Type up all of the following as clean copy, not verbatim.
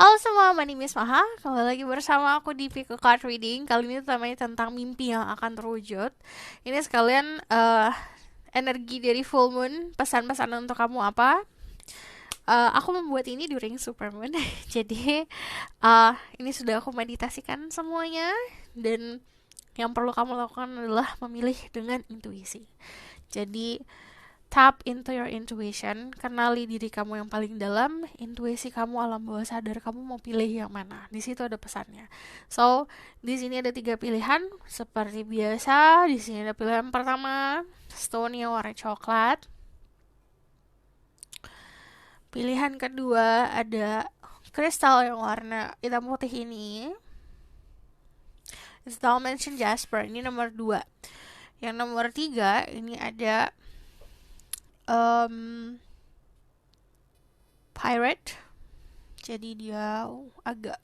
Halo semua, my name is Maha. Kembali lagi bersama aku di Pico Card Reading. Kali ini temanya tentang mimpi yang akan terwujud. Ini sekalian energi dari full moon. Pesan-pesan untuk kamu apa? Aku membuat ini during supermoon. Jadi ini sudah aku meditasikan semuanya. Dan yang perlu kamu lakukan adalah memilih dengan intuisi. Jadi tap into your intuition, kenali diri kamu yang paling dalam, intuisi kamu, alam bawah sadar kamu mau pilih yang mana. Di situ ada pesannya. So, di sini ada 3 pilihan seperti biasa. Di sini ada pilihan pertama, stone yang warna coklat. Pilihan kedua ada kristal yang warna hitam putih ini. It's Dimension Jasper, ini nomor 2. Yang nomor 3 ini ada pirate, jadi dia agak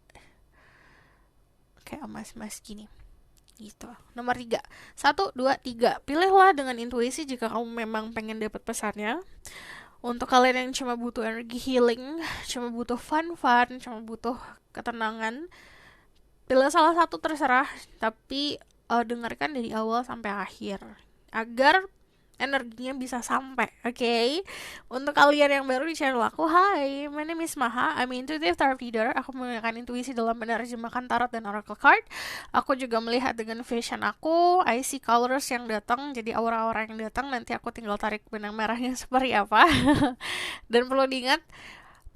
kayak emas-emas gini gitu. Nomor 3, 1, 2, 3. Pilihlah dengan intuisi jika kamu memang pengen dapat pesannya. Untuk kalian yang cuma butuh energi healing, cuma butuh fun, cuma butuh ketenangan, pilih salah satu terserah, tapi dengarkan dari awal sampai akhir agar energinya bisa sampai, oke? Untuk kalian yang baru di channel aku, hi, my name is Maha, I'm intuitive tarot reader. Aku menggunakan intuisi dalam menerjemahkan tarot dan oracle card. Aku juga melihat dengan vision aku, I see colors yang datang, jadi aura-aura yang datang, nanti aku tinggal tarik benang merahnya seperti apa. Dan perlu diingat,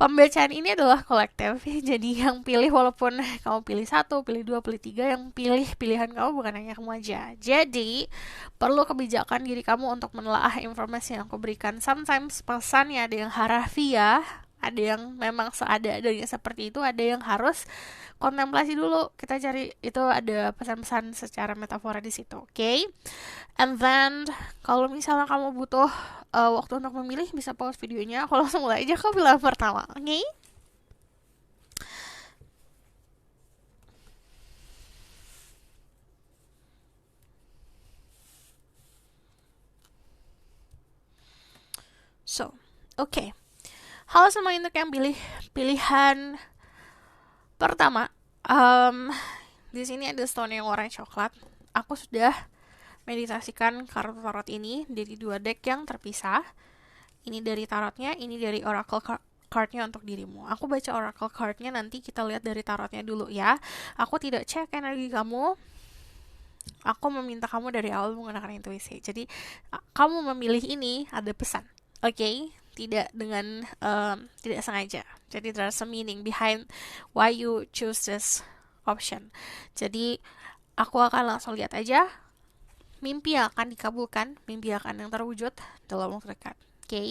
pembacaan ini adalah kolektif, jadi yang pilih walaupun kamu pilih 1, pilih 2, pilih 3, yang pilih pilihan kamu bukan hanya kamu aja. Jadi, perlu kebijakan diri kamu untuk menelaah informasi yang aku berikan. Sometimes pesannya ada yang harafiah, ada yang memang seada-adanya seperti itu, ada yang harus kontemplasi dulu. Kita cari itu ada pesan-pesan secara metafora di situ, oke? And then kalau misalnya kamu butuh waktu untuk memilih, bisa pause videonya. Aku langsung mulai aja ke pilihan pertama, oke? Okay? So, oke. Okay. Halo semua untuk yang pilih pilihan pertama. Di sini ada stone yang warna coklat. Aku sudah meditasikan kartu tarot ini dari 2 deck yang terpisah. Ini dari tarotnya, ini dari oracle cardnya untuk dirimu. Aku baca oracle cardnya, nanti kita lihat dari tarotnya dulu ya. Aku tidak cek energi kamu. Aku meminta kamu dari awal menggunakan intuisi. Jadi kamu memilih ini ada pesan, oke? Okay? Tidak dengan tidak sengaja. Jadi there's a meaning behind why you choose this option. Jadi aku akan langsung lihat aja mimpi yang akan dikabulkan, mimpi yang akan yang terwujud dalam waktu dekat. Oke? Okay?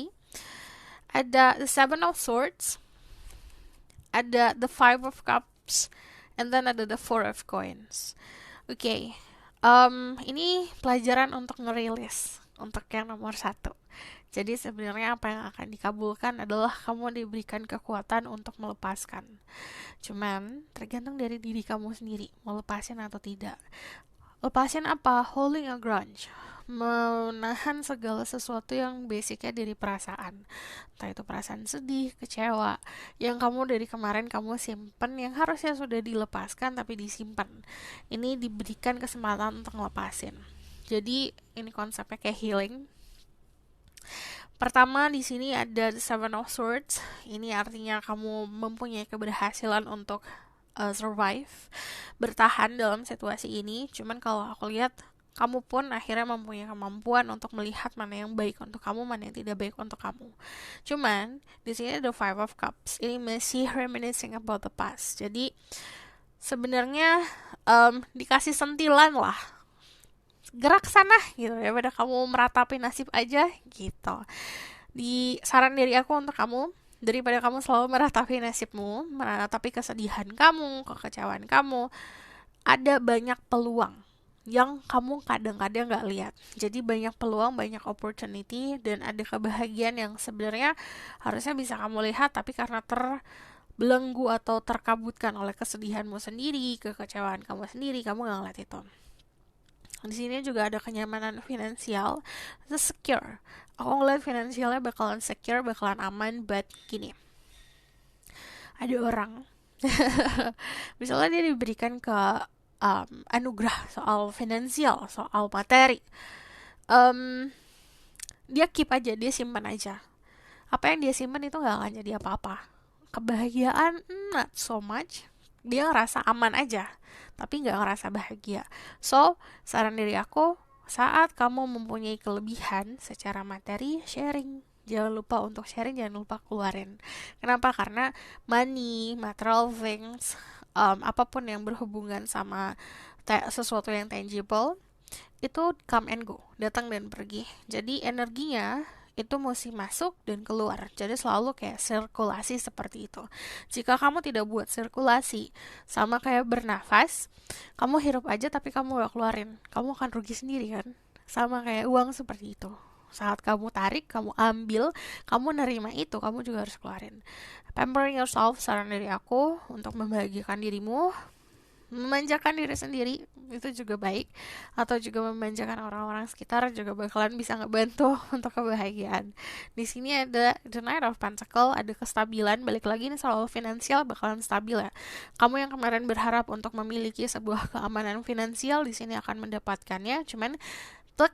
Ada the Seven of Swords, ada the Five of Cups, and then ada the Four of Coins. Oke, okay. Ini pelajaran untuk ngerilis untuk yang nomor 1. Jadi sebenarnya apa yang akan dikabulkan adalah kamu diberikan kekuatan untuk melepaskan. Cuman tergantung dari diri kamu sendiri, mau lepasin atau tidak. Lepasin apa? Holding a grudge, menahan segala sesuatu yang basicnya dari perasaan, entah itu perasaan sedih, kecewa, yang kamu dari kemarin kamu simpen, yang harusnya sudah dilepaskan tapi disimpan. Ini diberikan kesempatan untuk ngelepasin. Jadi ini konsepnya kayak healing. Pertama di sini ada the Seven of Swords. Ini artinya kamu mempunyai keberhasilan untuk survive, bertahan dalam situasi ini. Cuman kalau aku lihat kamu pun akhirnya mempunyai kemampuan untuk melihat mana yang baik untuk kamu, mana yang tidak baik untuk kamu. Cuman di sini ada Five of Cups. Ini masih reminiscing about the past. Jadi sebenarnya dikasih sentilan lah, gerak sana gitu, daripada kamu meratapi nasib aja gitu. Di saran dari aku untuk kamu, daripada kamu selalu meratapi nasibmu, meratapi kesedihan kamu, kekecewaan kamu, ada banyak peluang yang kamu kadang-kadang gak lihat. Jadi banyak peluang, banyak opportunity, dan ada kebahagiaan yang sebenarnya harusnya bisa kamu lihat, tapi karena terbelenggu atau terkabutkan oleh kesedihanmu sendiri, kekecewaan kamu sendiri, kamu gak ngeliat itu. Di sini juga ada kenyamanan finansial, itu secure. Aku ngeliat finansialnya bakalan secure, bakalan aman, but gini, ada orang Misalnya dia diberikan ke anugerah soal finansial, soal materi, um, dia keep aja, dia simpan aja. Apa yang dia simpan itu nggak akan jadi apa-apa. Kebahagiaan, not so much. Dia ngerasa aman aja, tapi nggak ngerasa bahagia. So, saran dari aku, saat kamu mempunyai kelebihan secara materi, sharing. Jangan lupa untuk sharing, jangan lupa keluarin. Kenapa? Karena money, material things, apapun yang berhubungan sama sesuatu yang tangible, itu come and go, datang dan pergi. Jadi energinya itu mesti masuk dan keluar. Jadi selalu kayak sirkulasi seperti itu. Jika kamu tidak buat sirkulasi, sama kayak bernafas, kamu hirup aja tapi kamu gak keluarin, kamu akan rugi sendiri kan. Sama kayak uang seperti itu. Saat kamu tarik, kamu ambil, kamu nerima itu, kamu juga harus keluarin. Pampering yourself, saran dari aku, untuk membahagiakan dirimu, memanjakan diri sendiri itu juga baik, atau juga memanjakan orang-orang sekitar juga bakalan bisa ngebantu untuk kebahagiaan. Di sini ada the Knight of Pentacle, ada kestabilan. Balik lagi nih, soal finansial bakalan stabil ya. Kamu yang kemarin berharap untuk memiliki sebuah keamanan finansial, di sini akan mendapatkannya. Cuman the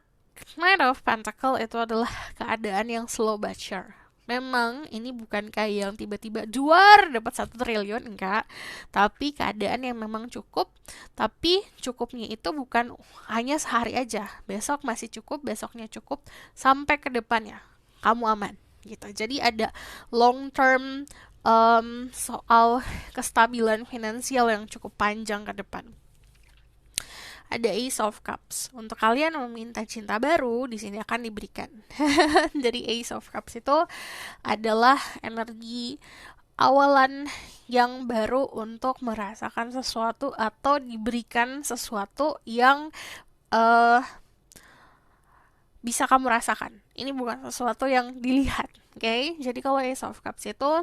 Knight of Pentacle itu adalah keadaan yang slow but sure. Memang ini bukan kayak yang tiba-tiba juar dapat 1 triliun, enggak. Tapi keadaan yang memang cukup. Tapi cukupnya itu bukan hanya sehari aja. Besok masih cukup, besoknya cukup, sampai ke depannya kamu aman gitu. Jadi ada long term soal kestabilan finansial yang cukup panjang ke depan. Ada Ace of Cups. Untuk kalian yang meminta cinta baru, di sini akan diberikan. Jadi Ace of Cups itu adalah energi awalan yang baru untuk merasakan sesuatu atau diberikan sesuatu yang bisa kamu rasakan. Ini bukan sesuatu yang dilihat, oke? Jadi kalau Ace of Cups itu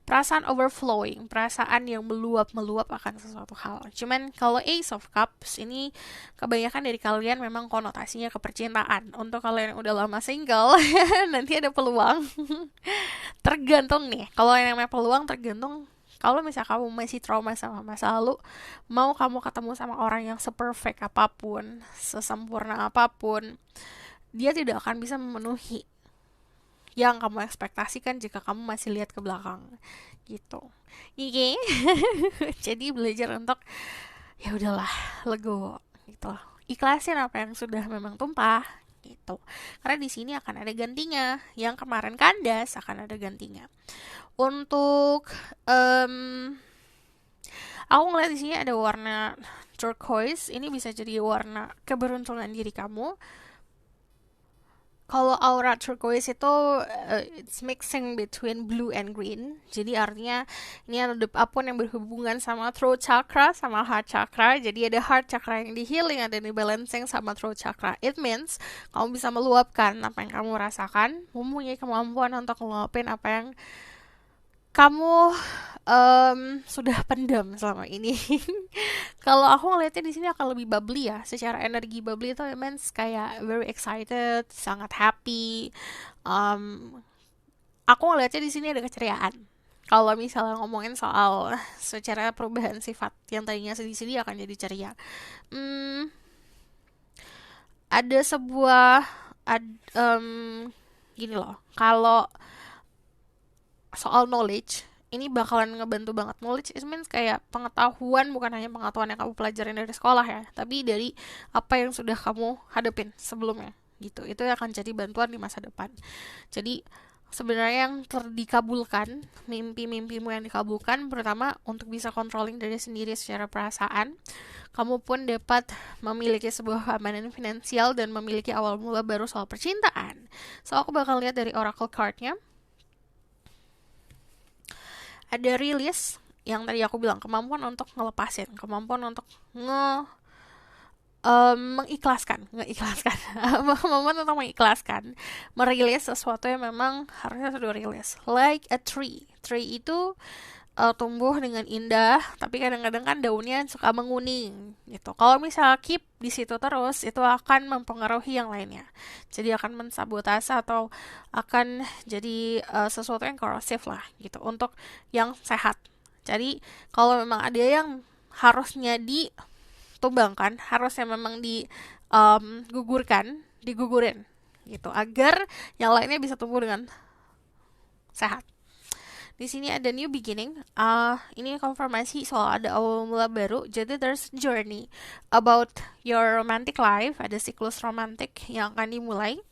perasaan overflowing, perasaan yang meluap-meluap akan sesuatu hal. Cuman kalau Ace of Cups ini kebanyakan dari kalian memang konotasinya ke percintaan. Untuk kalian yang udah lama single, nanti ada peluang. Tergantung nih, kalau yang namanya peluang tergantung. Kalau misal kamu masih trauma sama masa lalu, mau kamu ketemu sama orang yang seperfect apapun, sesempurna apapun, dia tidak akan bisa memenuhi yang kamu ekspektasikan jika kamu masih lihat ke belakang gitu. Oke. Jadi belajar untuk ya udahlah, legowo gitu. Ikhlasin apa yang sudah memang tumpah gitu. Karena di sini akan ada gantinya. Yang kemarin kandas akan ada gantinya. Untuk aku ngeliat di sini ada warna turquoise. Ini bisa jadi warna keberuntungan diri kamu. Kalau aura turquoise itu it's mixing between blue and green. Jadi artinya ini ada apapun yang berhubungan sama throat chakra sama heart chakra. Jadi ada heart chakra yang di healing, ada di balancing sama throat chakra. It means kamu bisa meluapkan apa yang kamu rasakan, mempunyai kemampuan untuk meluapin apa yang kamu sudah pendam selama ini. Kalau aku ngeliatnya di sini akan lebih bubbly ya. Secara energi bubbly itu means kayak very excited, sangat happy. Aku ngeliatnya di sini ada keceriaan. Kalau misalnya ngomongin soal secara perubahan sifat yang tadinya sedih-sedih akan jadi ceria. Ada sebuah gini loh. Kalau soal knowledge, ini bakalan ngebantu banget. Knowledge it means kayak pengetahuan, bukan hanya pengetahuan yang kamu pelajarin dari sekolah ya, tapi dari apa yang sudah kamu hadapin sebelumnya gitu. Itu akan jadi bantuan di masa depan. Jadi sebenarnya yang dikabulkan, mimpi-mimpimu yang dikabulkan, pertama untuk bisa controlling diri sendiri secara perasaan, kamu pun dapat memiliki sebuah keamanan finansial dan memiliki awal mula baru soal percintaan. So aku bakal lihat dari oracle cardnya. Ada release yang tadi aku bilang, kemampuan untuk ngelepasin, kemampuan untuk mengikhlaskan, kemampuan untuk mengikhlaskan, merilis sesuatu yang memang harusnya sudah rilis. Like a tree itu tumbuh dengan indah, tapi kadang-kadang kan daunnya suka menguning gitu. Kalau misal keep di situ terus, itu akan mempengaruhi yang lainnya. Jadi akan mensabotase atau akan jadi sesuatu yang korosif lah gitu untuk yang sehat. Jadi kalau memang ada yang harusnya ditumbangkan, harusnya memang digugurin gitu agar yang lainnya bisa tumbuh dengan sehat. Di sini ada new beginning. Ini konfirmasi soal ada awal mula baru. Jadi there's journey about your romantic life. Ada siklus romantik yang akan dimulai.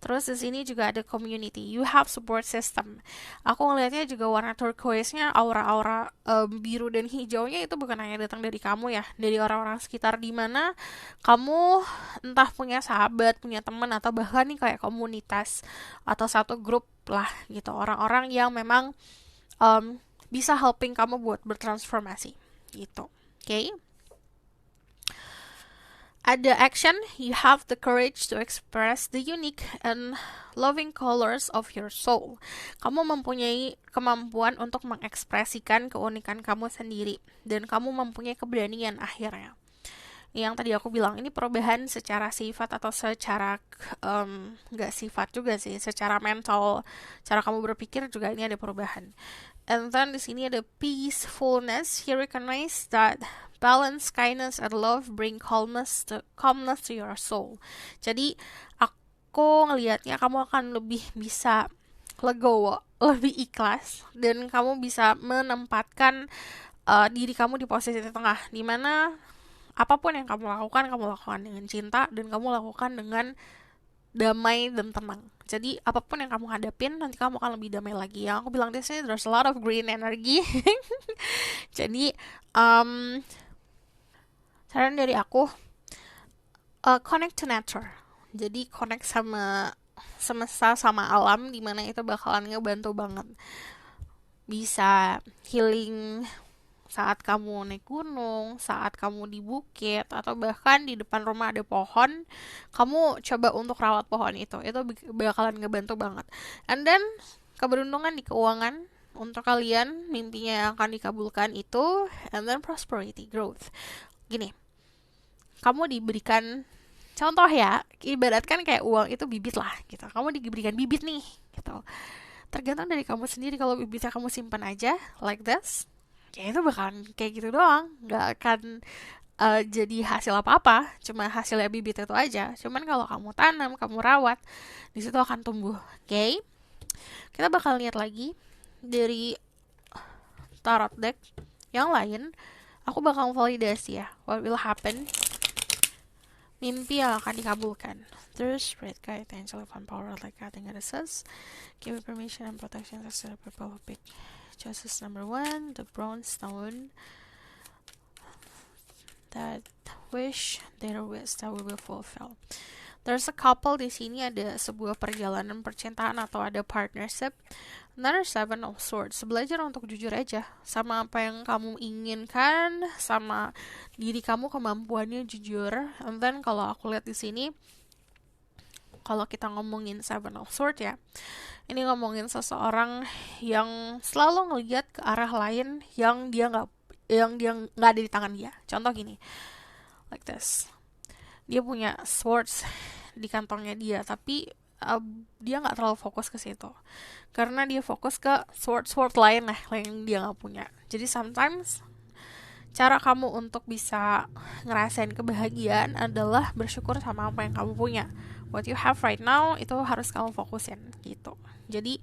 Terus di sini juga ada community. You have support system. Aku ngelihatnya juga warna turquoise-nya, aura-aura biru dan hijaunya itu bukan hanya datang dari kamu ya, dari orang-orang sekitar di mana kamu entah punya sahabat, punya teman atau bahkan nih kayak komunitas atau satu grup lah gitu. Orang-orang yang memang bisa helping kamu buat bertransformasi gitu. Oke. Okay? Ada action, you have the courage to express the unique and loving colors of your soul. Kamu mempunyai kemampuan untuk mengekspresikan keunikan kamu sendiri dan kamu mempunyai keberanian akhirnya. Yang tadi aku bilang ini perubahan secara sifat atau secara nggak sifat juga sih, secara mental, cara kamu berpikir juga ini ada perubahan. And then di sini ada peacefulness. He recognize that balance, kindness, and love bring calmness to your soul. Jadi aku ngelihatnya kamu akan lebih bisa legowo, lebih ikhlas, dan kamu bisa menempatkan diri kamu di posisi tengah, di mana apapun yang kamu lakukan dengan cinta dan kamu lakukan dengan damai dan tenang. Jadi apapun yang kamu hadapin nanti kamu akan lebih damai lagi. Yang aku bilang di sini there's a lot of green energy. Jadi saran dari aku connect to nature. Jadi connect sama semesta, sama alam, dimana itu bakalan ngebantu banget. Bisa healing saat kamu naik gunung, saat kamu di bukit, atau bahkan di depan rumah ada pohon, kamu coba untuk rawat pohon itu bakalan ngebantu banget. And then, keberuntungan di keuangan, untuk kalian, mimpinya yang akan dikabulkan itu, and then prosperity, growth. Gini, kamu diberikan, contoh ya, ibaratkan kayak uang itu bibit lah, gitu. Kamu diberikan bibit nih, gitu. Tergantung dari kamu sendiri, kalau bibitnya kamu simpan aja, like this, ya itu bakalan kayak gitu doang, nggak akan jadi hasil apa-apa, cuma hasilnya bibit itu aja. Cuman kalau kamu tanam, kamu rawat, di situ akan tumbuh. Oke, kita bakal lihat lagi dari tarot deck yang lain. Aku bakal validasi ya, what will happen, mimpi yang akan dikabulkan. Terus spirit guide, angel of power like cutting goddesses, give me permission and protection to set up a purple pick. Choices number 1, the bronze stone. That wish, their wish that we will fulfill. There's a couple di sini, ada sebuah perjalanan percintaan atau ada partnership. Another 7 of swords. Belajar untuk jujur aja sama apa yang kamu inginkan, sama diri kamu, kemampuannya jujur. And then kalau aku lihat di sini, kalau kita ngomongin 7 of swords ya, ini ngomongin seseorang yang selalu ngelihat ke arah lain yang dia nggak ada di tangan dia. Contoh gini, like this, dia punya swords di kantongnya dia, tapi dia nggak terlalu fokus ke situ karena dia fokus ke sword lain lah yang dia nggak punya. Jadi sometimes cara kamu untuk bisa ngerasain kebahagiaan adalah bersyukur sama apa yang kamu punya. What you have right now itu harus kamu fokusin gitu. Jadi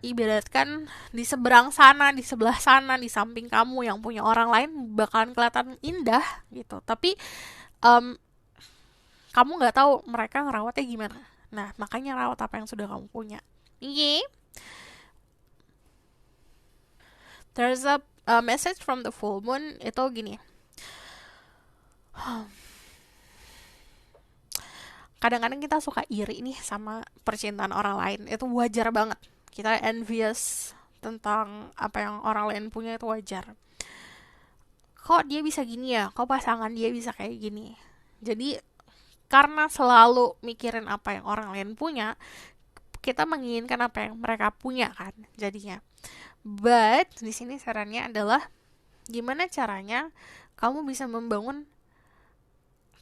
ibaratkan di seberang sana, di sebelah sana, di samping kamu yang punya orang lain bakalan kelihatan indah gitu. Tapi kamu nggak tahu mereka ngerawatnya gimana. Nah, makanya rawat apa yang sudah kamu punya. Okay? There's a message from the full moon, itu gini. Kadang-kadang kita suka iri nih sama percintaan orang lain. Itu wajar banget. Kita envious tentang apa yang orang lain punya, itu wajar. Kok dia bisa gini ya? Kok pasangan dia bisa kayak gini? Jadi, karena selalu mikirin apa yang orang lain punya, kita menginginkan apa yang mereka punya kan, jadinya. But di sini sarannya adalah gimana caranya kamu bisa membangun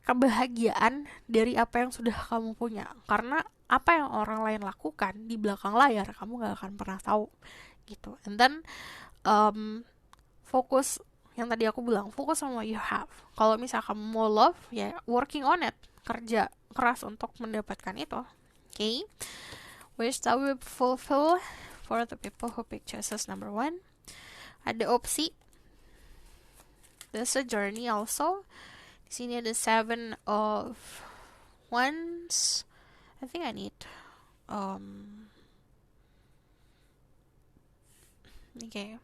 kebahagiaan dari apa yang sudah kamu punya. Karena apa yang orang lain lakukan di belakang layar kamu gak akan pernah tahu gitu. And then fokus yang tadi aku bilang, fokus on what you have. Kalau misal kamu mau love, ya working on it, kerja keras untuk mendapatkan itu. Okay? Wish that will fulfill for the people who pick choices number 1. Ada opsi, there's a journey also. Di sini ada 7 of Wands. I think I need okay.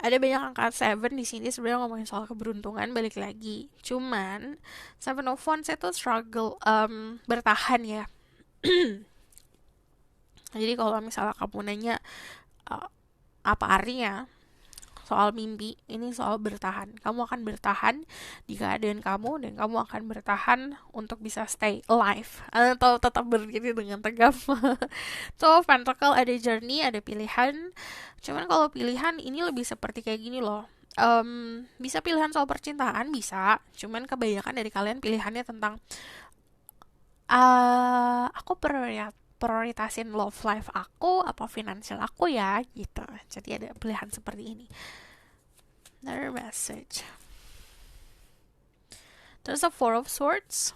Ada banyak angka 7 di sini sebenarnya ngomongin soal keberuntungan balik lagi. Cuman 7 of Wands itu struggle bertahan ya. Jadi kalau misalnya kamu nanya apa artinya soal mimpi, ini soal bertahan. Kamu akan bertahan di keadaan kamu dan kamu akan bertahan untuk bisa stay alive atau tetap berdiri dengan tegap. So, Pentacle ada journey, ada pilihan. Cuman kalau pilihan ini lebih seperti kayak gini loh. Bisa pilihan soal percintaan, bisa. Cuman kebanyakan dari kalian pilihannya tentang aku prioritasin love life aku apa finansial aku ya gitu. Jadi ada pilihan seperti ini. Another message. There's a 4 of Swords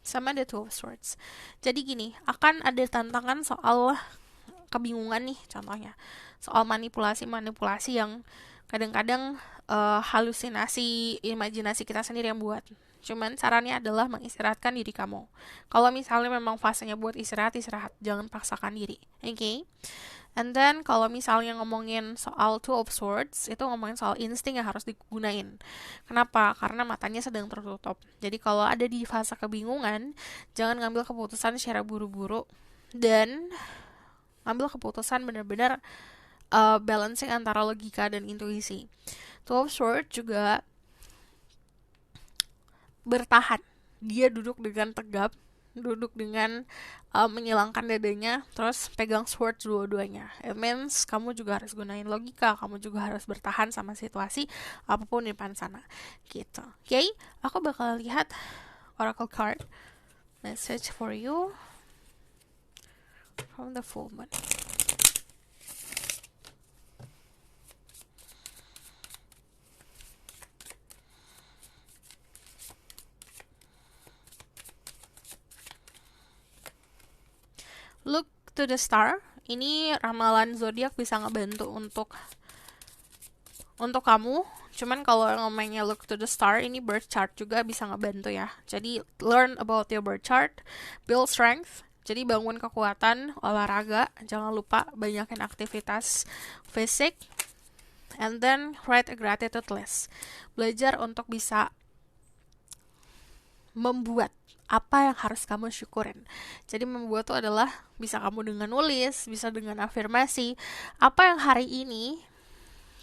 sama ada 2 of Swords. Jadi gini, akan ada tantangan soal kebingungan nih contohnya. Soal manipulasi yang kadang-kadang halusinasi, imajinasi kita sendiri yang buat. Cuman sarannya adalah mengistirahatkan diri kamu. Kalau misalnya memang fasenya buat istirahat, jangan paksakan diri. Okay? And then kalau misalnya ngomongin soal 2 of Swords, itu ngomongin soal insting yang harus digunain. Kenapa? Karena matanya sedang tertutup. Jadi kalau ada di fase kebingungan, jangan ngambil keputusan secara buru-buru dan ngambil keputusan benar-benar balancing antara logika dan intuisi. 2 of Swords juga bertahan. Dia duduk dengan tegap, duduk dengan menyilangkan dadanya, terus pegang sword dua-duanya. It means kamu juga harus gunain logika, kamu juga harus bertahan sama situasi apapun di depan sana. Gitu. Okay? Aku bakal lihat Oracle card. Message for you from the full moon. Look to the star. Ini ramalan zodiak bisa ngebantu untuk kamu. Cuman kalau ngomongnya look to the star, ini birth chart juga bisa ngebantu ya. Jadi learn about your birth chart, build strength. Jadi bangun kekuatan, olahraga, jangan lupa banyakin aktivitas fisik. And then write a gratitude list. Belajar untuk bisa membuat apa yang harus kamu syukurin. Jadi membuat itu adalah bisa kamu dengan nulis, bisa dengan afirmasi. Apa yang hari ini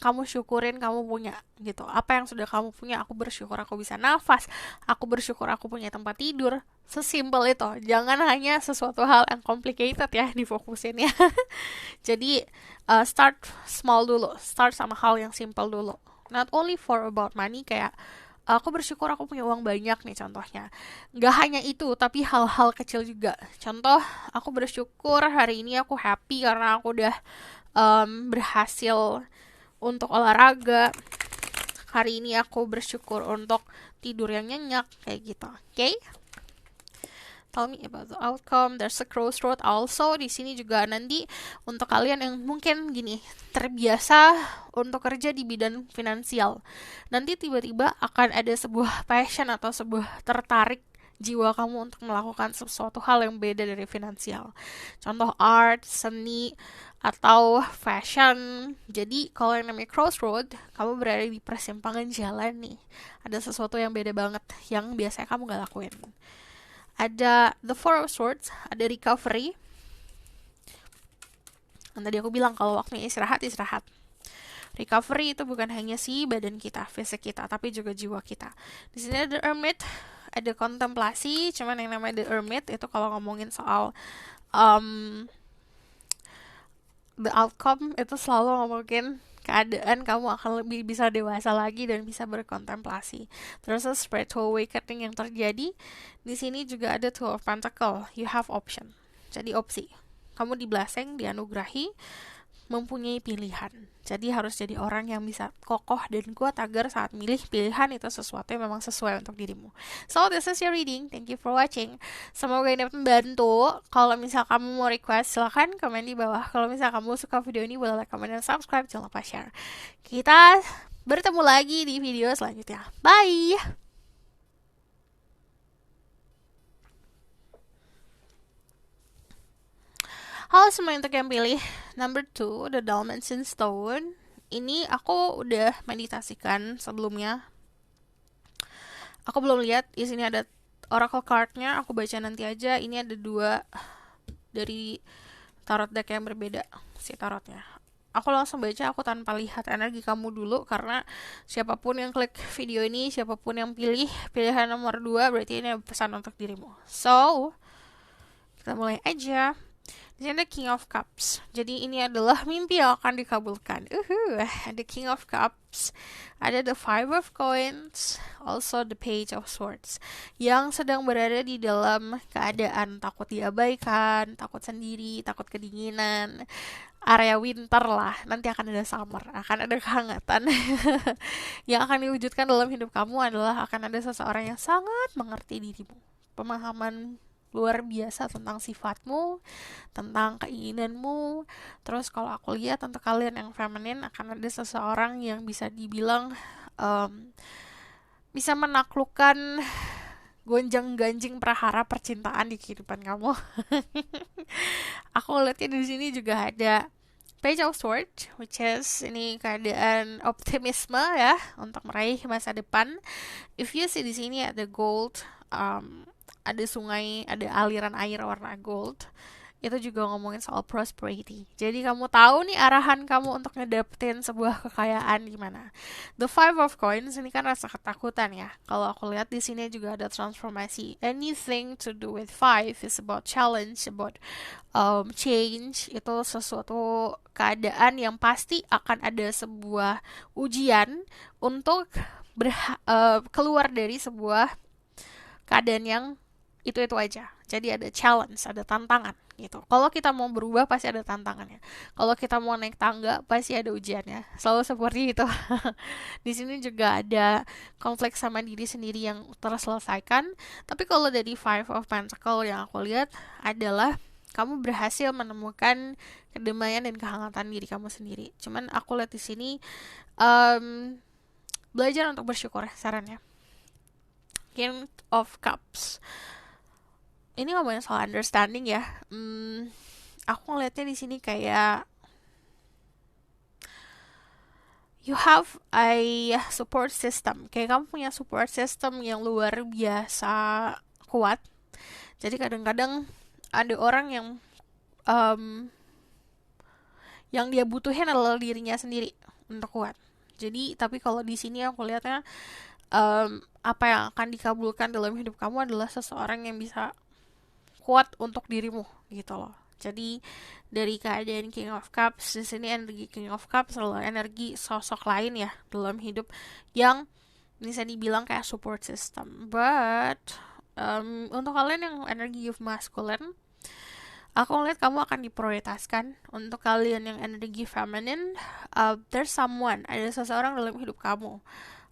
kamu syukurin kamu punya gitu. Apa yang sudah kamu punya, aku bersyukur aku bisa nafas, aku bersyukur aku punya tempat tidur. Sesimpel itu. Jangan hanya sesuatu hal yang complicated ya difokusin ya. Jadi start small dulu. Start sama hal yang simple dulu. Not only for about money, kayak aku bersyukur aku punya uang banyak nih contohnya. Gak hanya itu, tapi hal-hal kecil juga. Contoh, aku bersyukur hari ini aku happy karena aku udah berhasil untuk olahraga. Hari ini aku bersyukur untuk tidur yang nyenyak, kayak gitu. Okay? Tell me about the outcome. There's a crossroad also. Di sini juga nanti untuk kalian yang mungkin gini, terbiasa untuk kerja di bidang finansial. Nanti tiba-tiba akan ada sebuah passion atau sebuah tertarik jiwa kamu untuk melakukan sesuatu hal yang beda dari finansial. Contoh art, seni, atau fashion. Jadi kalau yang namanya crossroad, kamu berada di persimpangan jalan nih. Ada sesuatu yang beda banget yang biasanya kamu gak lakuin. Ada the 4 of Swords, ada recovery. Yang tadi aku bilang kalau waktunya istirahat. Recovery itu bukan hanya si badan kita, fisik kita, tapi juga jiwa kita. Di sini ada Hermit, ada kontemplasi. Cuman yang namanya the Hermit itu kalau ngomongin soal the outcome itu selalu ngomongin keadaan kamu akan lebih bisa dewasa lagi dan bisa berkontemplasi. Terus spiritual awakening yang terjadi di sini juga ada Two of Pentacle. You have option. Jadi opsi. Kamu diblessing, dianugerahi, mempunyai pilihan. Jadi harus jadi orang yang bisa kokoh dan kuat agar saat milih pilihan itu sesuatu yang memang sesuai untuk dirimu. So this is your reading. Thank you for watching. Semoga ini membantu. Kalau misal kamu mau request, silahkan komen di bawah. Kalau misal kamu suka video ini, boleh like, comment, dan subscribe. Jangan lupa share. Kita bertemu lagi di video selanjutnya. Bye! Halo semua untuk yang pilih number 2, The Dalmatian Stone. Ini aku udah meditasikan sebelumnya. Aku belum lihat, di sini ada oracle card-nya, aku baca nanti aja. Ini ada 2 dari tarot deck yang berbeda si tarotnya. Aku langsung baca, aku tanpa lihat energi kamu dulu, karena siapapun yang klik video ini, siapapun yang pilih pilihan nomor 2, berarti ini pesan untuk dirimu. So, kita mulai aja. Di sini ada King of Cups. Jadi ini adalah mimpi yang akan dikabulkan. Ada King of Cups, ada the Five of Coins, also the Page of Swords. Yang sedang berada di dalam keadaan takut diabaikan, takut sendiri, takut kedinginan. Area winter lah, nanti akan ada summer, akan ada kehangatan. Yang akan diwujudkan dalam hidup kamu adalah akan ada seseorang yang sangat mengerti dirimu. Pemahaman luar biasa tentang sifatmu, tentang keinginanmu. Terus kalau aku lihat untuk kalian yang feminin, akan ada seseorang yang bisa dibilang bisa menaklukkan gonjang-ganjing prahara percintaan di kehidupan kamu. Aku lihatnya di sini juga ada Page of Swords, which is ini keadaan optimisme ya untuk meraih masa depan. If you see di sini ada gold, ada sungai, ada aliran air warna gold. Itu juga ngomongin soal prosperity. Jadi kamu tahu nih arahan kamu untuk ngedapetin sebuah kekayaan gimana. The Five of Coins ini kan rasa ketakutan ya. Kalau aku lihat di sini juga ada transformasi. Anything to do with five is about challenge, about change. Itu sesuatu keadaan yang pasti akan ada sebuah ujian untuk keluar dari sebuah keadaan yang itu aja. Jadi ada challenge, ada tantangan gitu. Kalau kita mau berubah pasti ada tantangannya. Kalau kita mau naik tangga pasti ada ujiannya. Selalu seperti itu. Di sini juga ada konflik sama diri sendiri yang terselesaikan. Tapi kalau dari Five of Pentacles yang aku lihat adalah kamu berhasil menemukan kedamaian dan kehangatan diri kamu sendiri. Cuman aku lihat di sini belajar untuk bersyukur sarannya. King of Cups. Ini ngomongin soal understanding ya. Aku ngeliatnya di sini kayak you have a support system. Kayak kamu punya support system yang luar biasa kuat. Jadi kadang-kadang ada orang yang dia butuhin adalah dirinya sendiri untuk kuat. Jadi tapi kalau di sini aku lihatnya apa yang akan dikabulkan dalam hidup kamu adalah seseorang yang bisa kuat untuk dirimu gitu loh. Jadi dari keadaan King of Cups, di sini energi King of Cups adalah energi sosok lain ya dalam hidup yang bisa dibilang kayak support system. But untuk kalian yang energi of masculine, aku ngeliat kamu akan diprioritaskan. Untuk kalian yang energi feminine, there's someone, ada seseorang dalam hidup kamu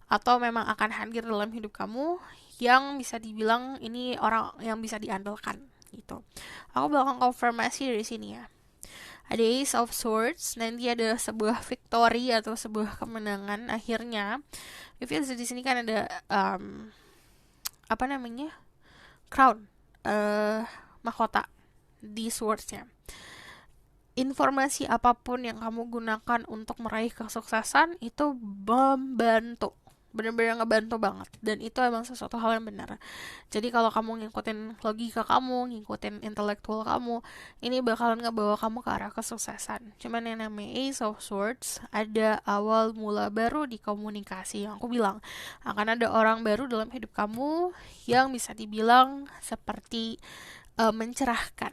atau memang akan hadir dalam hidup kamu yang bisa dibilang ini orang yang bisa diandalkan gitu. Aku bakal konfirmasi dari sini ya. Ada Ace of Swords, nanti ada sebuah victory atau sebuah kemenangan akhirnya. If you di sini kan ada apa namanya? Crown, mahkota di swords-nya. Informasi apapun yang kamu gunakan untuk meraih kesuksesan itu membantu, benar-benar ngebantu banget, dan itu emang sesuatu hal yang benar. Jadi kalau kamu ngikutin logika kamu, ngikutin intelektual kamu, ini bakalan ngebawa kamu ke arah kesuksesan. Cuman yang namanya Ace of Swords, ada awal mula baru di komunikasi. Yang aku bilang akan ada orang baru dalam hidup kamu yang bisa dibilang seperti mencerahkan.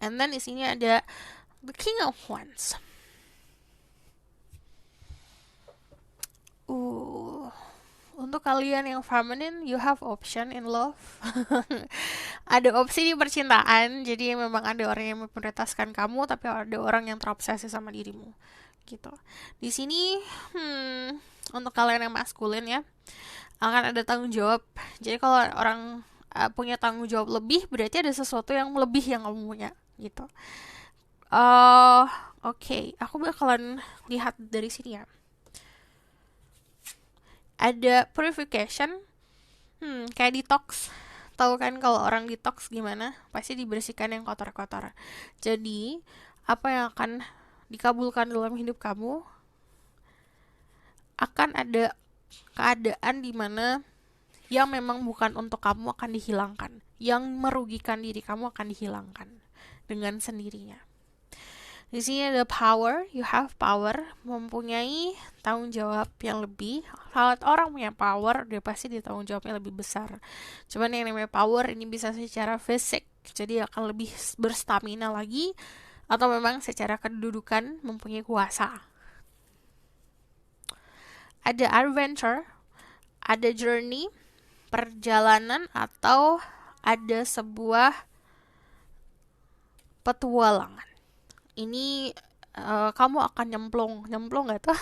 And then di sini ada The King of Wands. Untuk kalian yang feminine, you have option in love. Ada opsi di percintaan, jadi memang ada orang yang memprioritaskan kamu, tapi ada orang yang terobsesi sama dirimu. Gitu. Di sini, untuk kalian yang maskulin ya, akan ada tanggung jawab. Jadi kalau orang punya tanggung jawab lebih, berarti ada sesuatu yang lebih yang kamu punya. Gitu. Oke. Aku bakalan lihat dari sini ya. Ada purification, kayak detox. Tahu kan kalau orang detox gimana? Pasti dibersihkan yang kotor-kotor. Jadi, apa yang akan dikabulkan dalam hidup kamu, akan ada keadaan di mana yang memang bukan untuk kamu akan dihilangkan. Yang merugikan diri kamu akan dihilangkan dengan sendirinya. Di sini ada power, you have power, mempunyai tanggung jawab yang lebih. Kalau orang punya power, dia pasti dia tanggung jawabnya lebih besar. Cuman yang namanya power ini bisa secara fisik, jadi akan lebih berstamina lagi, atau memang secara kedudukan mempunyai kuasa. Ada adventure, ada journey, perjalanan, atau ada sebuah petualangan. Ini kamu akan nyemplung gak tuh?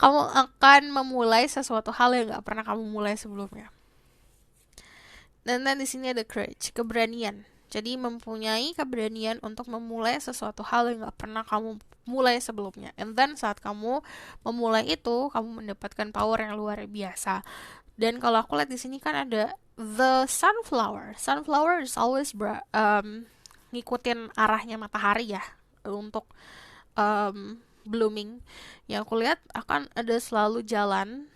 Kamu akan memulai sesuatu hal yang gak pernah kamu mulai sebelumnya. Dan di sini ada courage, keberanian. Jadi mempunyai keberanian untuk memulai sesuatu hal yang gak pernah kamu mulai sebelumnya. And then saat kamu memulai itu, kamu mendapatkan power yang luar biasa. Dan kalau aku lihat di sini kan ada the sunflower. Sunflower is always ngikutin arahnya matahari ya untuk blooming. Yang aku lihat akan ada selalu jalan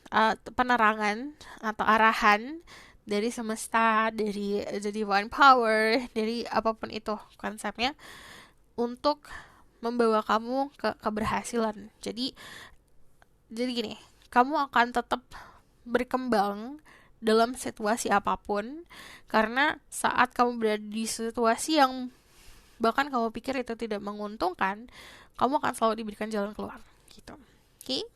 penerangan atau arahan dari semesta, dari the divine power, dari apapun itu konsepnya untuk membawa kamu ke keberhasilan. Jadi gini, kamu akan tetap berkembang dalam situasi apapun, karena saat kamu berada di situasi yang bahkan kamu pikir itu tidak menguntungkan, kamu akan selalu diberikan jalan keluar gitu. Oke?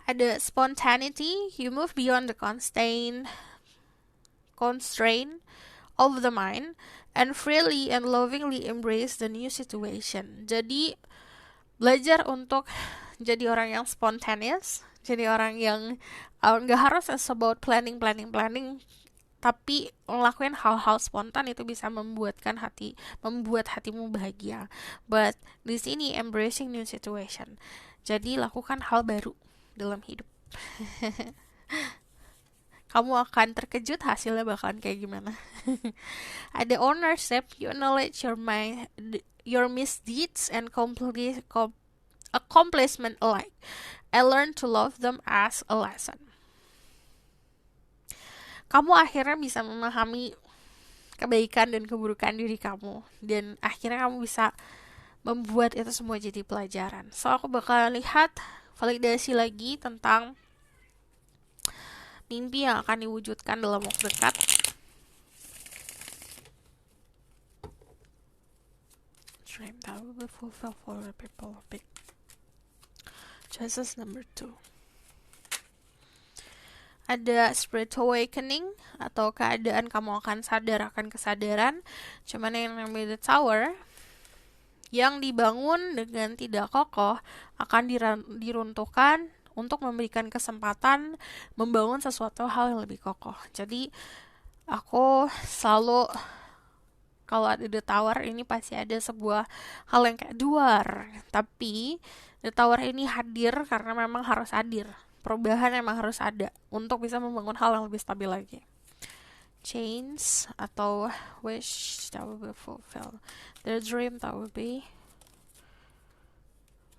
Ada spontaneity, you move beyond the constraint of the mind and freely and lovingly embrace the new situation. Jadi belajar untuk jadi orang yang spontaneous, jadi orang yang nggak harus about planning, tapi ngelakuin hal-hal spontan itu bisa membuat hatimu bahagia. But di sini embracing new situation. Jadi lakukan hal baru dalam hidup. Kamu akan terkejut hasilnya bakalan kayak gimana. Ada ownership, you acknowledge your misdeeds and accomplishment alike. I learned to love them as a lesson. Kamu akhirnya bisa memahami kebaikan dan keburukan diri kamu, dan akhirnya kamu bisa membuat itu semua jadi pelajaran. So aku bakal lihat validasi lagi tentang mimpi yang akan diwujudkan dalam waktu dekat. Dream that will be fulfilled for the people of big. Choices number 2. Ada spiritual awakening, atau keadaan kamu akan sadar akan kesadaran. Cuman yang namanya the tower, yang dibangun dengan tidak kokoh, akan diruntuhkan untuk memberikan kesempatan membangun sesuatu hal yang lebih kokoh. Jadi aku selalu, kalau ada the tower ini pasti ada sebuah hal yang kayak duar, tapi the tower ini hadir karena memang harus hadir. Perubahan emang harus ada untuk bisa membangun hal yang lebih stabil lagi. Chains atau wish that will be fulfilled. The dream that will be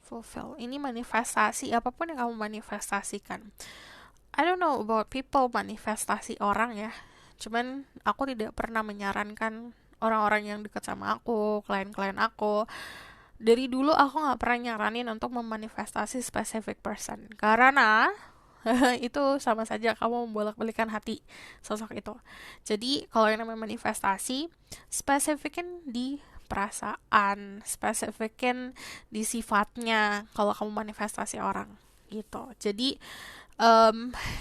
fulfilled. Ini manifestasi, apapun yang kamu manifestasikan. I don't know about people manifestasi orang ya. Cuman aku tidak pernah menyarankan orang-orang yang dekat sama aku, klien-klien aku. Dari dulu aku gak pernah nyaranin untuk memanifestasi specific person, karena Itu sama saja kamu membolak-balikan hati sosok itu. Jadi kalau yang namanya manifestasi, spesifikin di perasaan, spesifikin di sifatnya kalau kamu manifestasi orang gitu. Jadi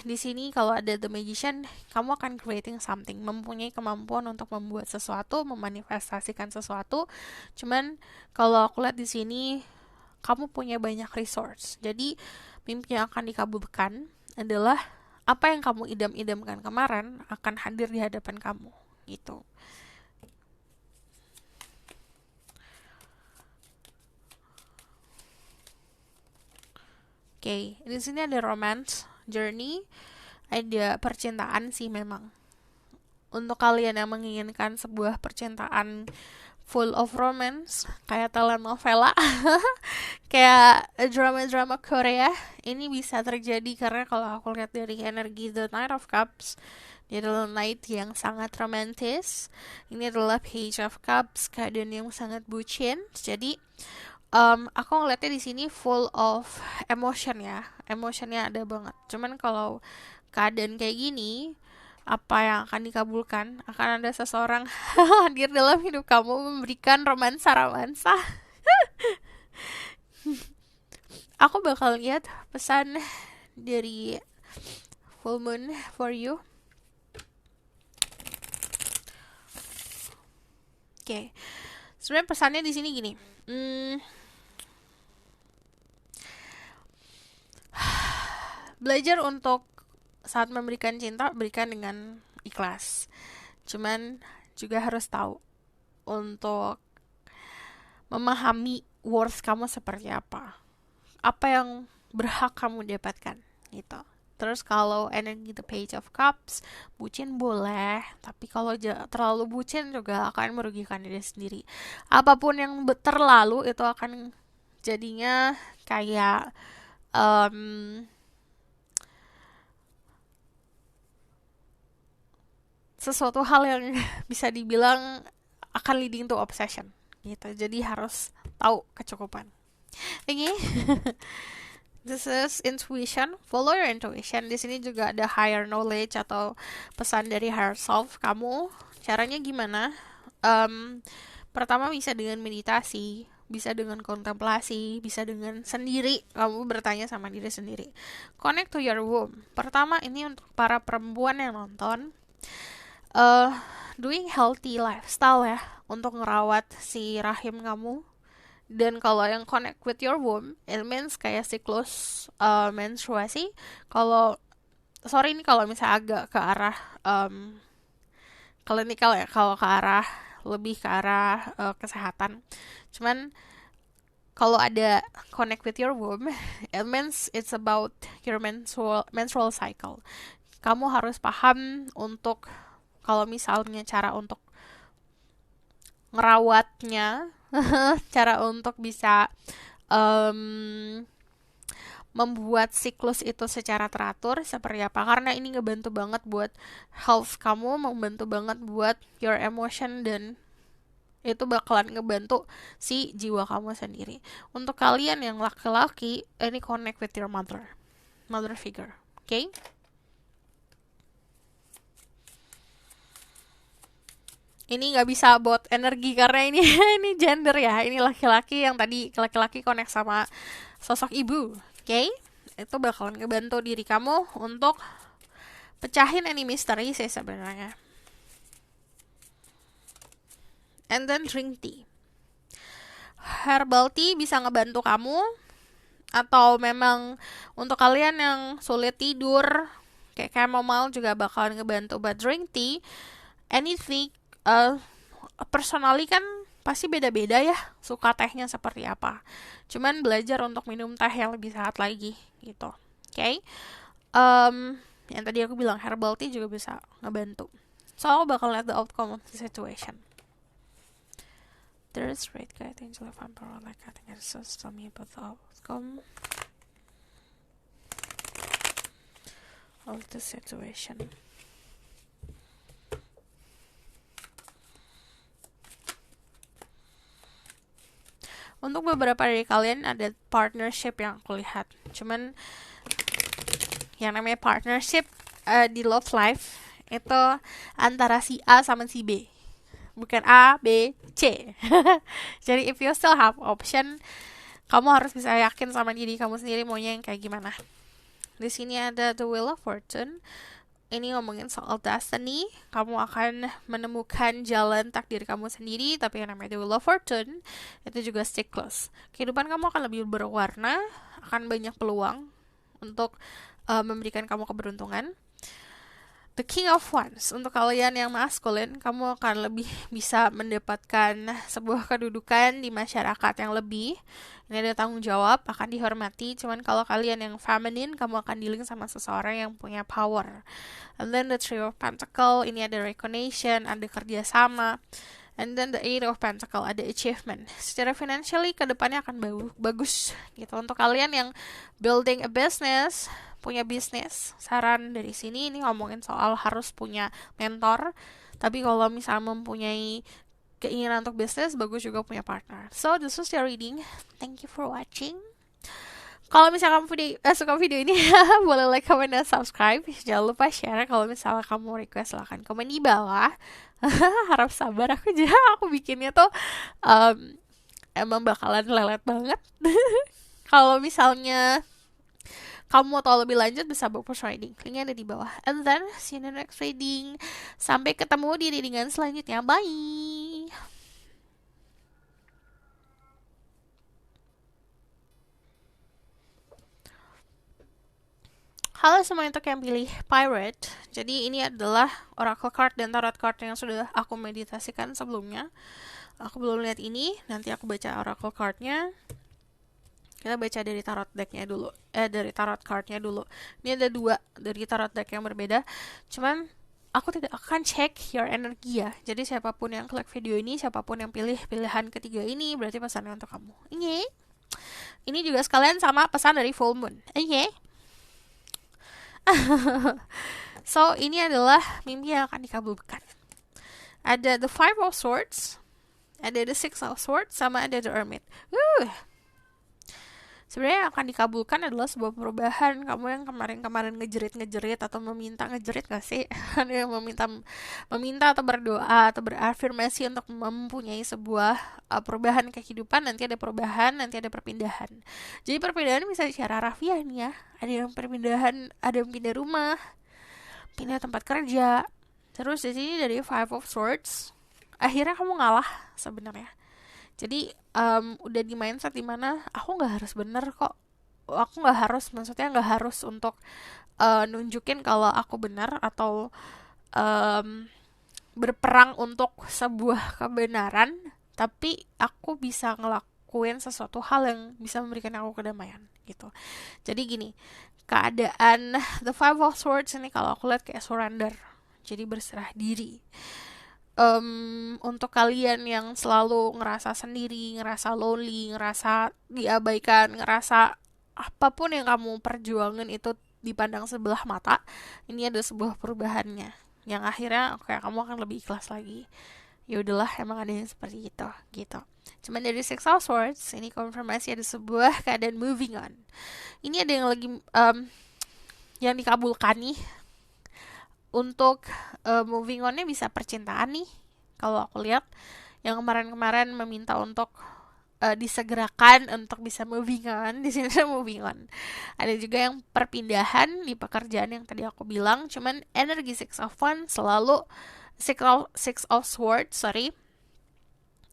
di sini kalau ada the magician, kamu akan creating something, mempunyai kemampuan untuk membuat sesuatu, memanifestasikan sesuatu. Cuman kalau aku lihat di sini, kamu punya banyak resource. Jadi mimpi yang akan dikabulkan adalah apa yang kamu idam-idamkan kemarin akan hadir di hadapan kamu gitu. Oke, di sini ada romance, journey, ada percintaan sih memang. Untuk kalian yang menginginkan sebuah percintaan full of romance, kayak telenovela, kayak drama-drama Korea, ini bisa terjadi karena kalau aku lihat dari energi The Knight of Cups, dia adalah knight yang sangat romantis. Ini adalah Page of Cups, keadaan yang sangat bucin. Jadi aku ngeliatnya di sini full of emotion ya, emotionnya ada banget. Cuman kalau keadaan kayak gini, apa yang akan dikabulkan, akan ada seseorang hadir dalam hidup kamu memberikan romansa-romansa. Aku bakal lihat pesan dari full moon for you. Oke. Sebenarnya pesannya di sini gini. Belajar untuk saat memberikan cinta, berikan dengan ikhlas. Cuman juga harus tahu untuk memahami worth kamu seperti apa. Apa yang berhak kamu dapatkan gitu. Terus kalau energi the Page of Cups, bucin boleh, tapi kalau terlalu bucin juga akan merugikan diri sendiri. Apapun yang terlalu itu akan jadinya kayak sesuatu hal yang bisa dibilang akan leading to obsession gitu. Jadi harus tahu kecukupan. Oke. This is intuition. Follow your intuition. Di sini juga ada higher knowledge atau pesan dari higher self kamu. Caranya gimana? Pertama bisa dengan meditasi, bisa dengan kontemplasi, bisa dengan sendiri. Kamu bertanya sama diri sendiri. Connect to your womb. Pertama ini untuk para perempuan yang nonton. Doing healthy lifestyle ya, untuk ngerawat si rahim kamu. Dan kalau yang connect with your womb, it means kayak siklus menstruasi. Kalau sorry ini kalau misalnya agak ke arah klinikal ya, kalau ke arah lebih ke arah kesehatan. Cuman kalau ada connect with your womb, it means it's about your menstrual cycle. Kamu harus paham untuk kalau misalnya cara untuk ngerawatnya, cara untuk bisa membuat siklus itu secara teratur seperti apa. Karena ini ngebantu banget buat health kamu, membantu banget buat your emotion, dan itu bakalan ngebantu si jiwa kamu sendiri. Untuk kalian yang laki-laki, ini connect with your mother figure. Okay? Ini nggak bisa bot energi karena ini ini gender ya, ini laki-laki, yang tadi laki-laki connect sama sosok ibu. Oke? Itu bakalan ngebantu diri kamu untuk pecahin any misteri sih sebenarnya. And then drink tea. Herbal tea bisa ngebantu kamu, atau memang untuk kalian yang sulit tidur, kayak chamomile juga bakalan ngebantu. But drink tea, anything, personally kan pasti beda-beda ya suka tehnya seperti apa. Cuman belajar untuk minum teh yang lebih sehat lagi gitu. Oke? Yang tadi aku bilang herbal tea juga bisa ngebantu. So aku bakal lihat the outcome of the situation. There's great guy, angel of emperor, like I think it's just tell me about the outcome of the situation. Untuk beberapa dari kalian ada partnership yang aku lihat. Cuman yang namanya partnership di love life itu antara si A sama si B, bukan A, B, C. Jadi if you still have option, kamu harus bisa yakin sama diri kamu sendiri maunya yang kayak gimana. Di sini ada The Wheel of Fortune. Ini ngomongin soal destiny. Kamu akan menemukan jalan takdir kamu sendiri, tapi yang namanya The Wheel of Fortune itu juga stick close. Kehidupan kamu akan lebih berwarna, akan banyak peluang untuk memberikan kamu keberuntungan. The King of Wands, untuk kalian yang maskulin, kamu akan lebih bisa mendapatkan sebuah kedudukan di masyarakat yang lebih. Ini ada tanggung jawab, akan dihormati. Cuman kalau kalian yang feminine, kamu akan dealing sama seseorang yang punya power. And then the Three of Pentacle, ini ada recognition, ada kerjasama. And then the Eight of Pentacle, ada achievement. Secara financially, kedepannya akan bagus gitu. Untuk kalian yang building a business, punya bisnis, saran dari sini ini ngomongin soal harus punya mentor. Tapi kalau misalnya mempunyai keinginan untuk bisnis, bagus juga punya partner. So this was your reading. Thank you for watching. Kalau misalnya kamu suka video ini, boleh like, comment, dan subscribe. Jangan lupa share. Kalau misalnya kamu request, silahkan komen di bawah. Harap sabar, aku bikinnya tuh emang bakalan lelet banget. Kalau misalnya kamu mau tahu lebih lanjut, bisa book reading. Linknya ada di bawah. And then, see you in the next reading. Sampai ketemu di readingan selanjutnya. Bye! Halo semua untuk yang pilih Pirate. Jadi ini adalah Oracle card dan Tarot card yang sudah aku meditasikan sebelumnya. Aku belum lihat ini, nanti aku baca Oracle cardnya. Kita baca dari tarot decknya dulu. Dari tarot cardnya dulu. Ini ada 2 dari tarot deck yang berbeda. Cuman aku tidak akan cek your energi ya. Jadi siapapun yang klik video ini, siapapun yang pilih pilihan ketiga ini, berarti pesannya untuk kamu. Ini juga sekalian sama pesan dari full moon. So, ini adalah mimpi yang akan dikabulkan. Ada the Five of Swords, ada the Six of Swords, sama ada the Hermit. Sebenarnya yang akan dikabulkan adalah sebuah perubahan. Kamu yang kemarin ngejerit atau meminta ngejerit gak sih? Ada yang meminta atau berdoa atau berafirmasi untuk mempunyai sebuah perubahan kehidupan. Nanti ada perubahan, nanti ada perpindahan. Jadi perpindahan bisa secara rafiah nih ya. Ada yang perpindahan, ada yang pindah rumah, pindah tempat kerja. Terus di sini dari Five of Swords, akhirnya kamu ngalah sebenarnya. Jadi udah di mindset dimana aku nggak harus bener kok, aku nggak harus untuk nunjukin kalau aku benar atau berperang untuk sebuah kebenaran, tapi aku bisa ngelakuin sesuatu hal yang bisa memberikan aku kedamaian gitu. Jadi gini, keadaan the Five of Swords ini kalau aku lihat kayak surrender, jadi berserah diri. Untuk kalian yang selalu ngerasa sendiri, ngerasa lonely, ngerasa diabaikan, ngerasa apapun yang kamu perjuangin itu dipandang sebelah mata, ini ada sebuah perubahannya yang akhirnya kayak kamu akan lebih ikhlas lagi. Ya udahlah, emang ada yang seperti itu gitu. Cuman dari Six of Swords ini konfirmasi ada sebuah keadaan moving on. Ini ada yang lagi yang dikabulkan nih. Untuk moving on-nya bisa percintaan nih. Kalau aku lihat yang kemarin-kemarin meminta untuk disegerakan untuk bisa moving on, di sini moving on. Ada juga yang perpindahan di pekerjaan yang tadi aku bilang, cuman energi Six of Wands selalu Six of Swords,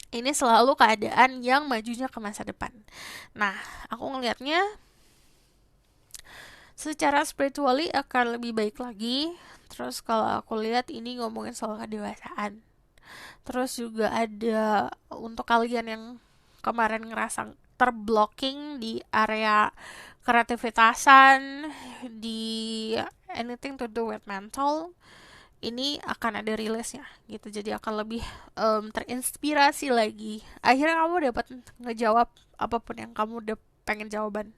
ini selalu keadaan yang majunya ke masa depan. Nah, aku ngelihatnya secara spiritually akan lebih baik lagi. Terus kalau aku lihat ini ngomongin soal kedewasaan. Terus juga ada untuk kalian yang kemarin ngerasa terblocking di area kreativitasan, di anything to do with mental, ini akan ada rilisnya gitu. Jadi akan lebih terinspirasi lagi. Akhirnya kamu dapat ngejawab apapun yang kamu udah pengen jawaban.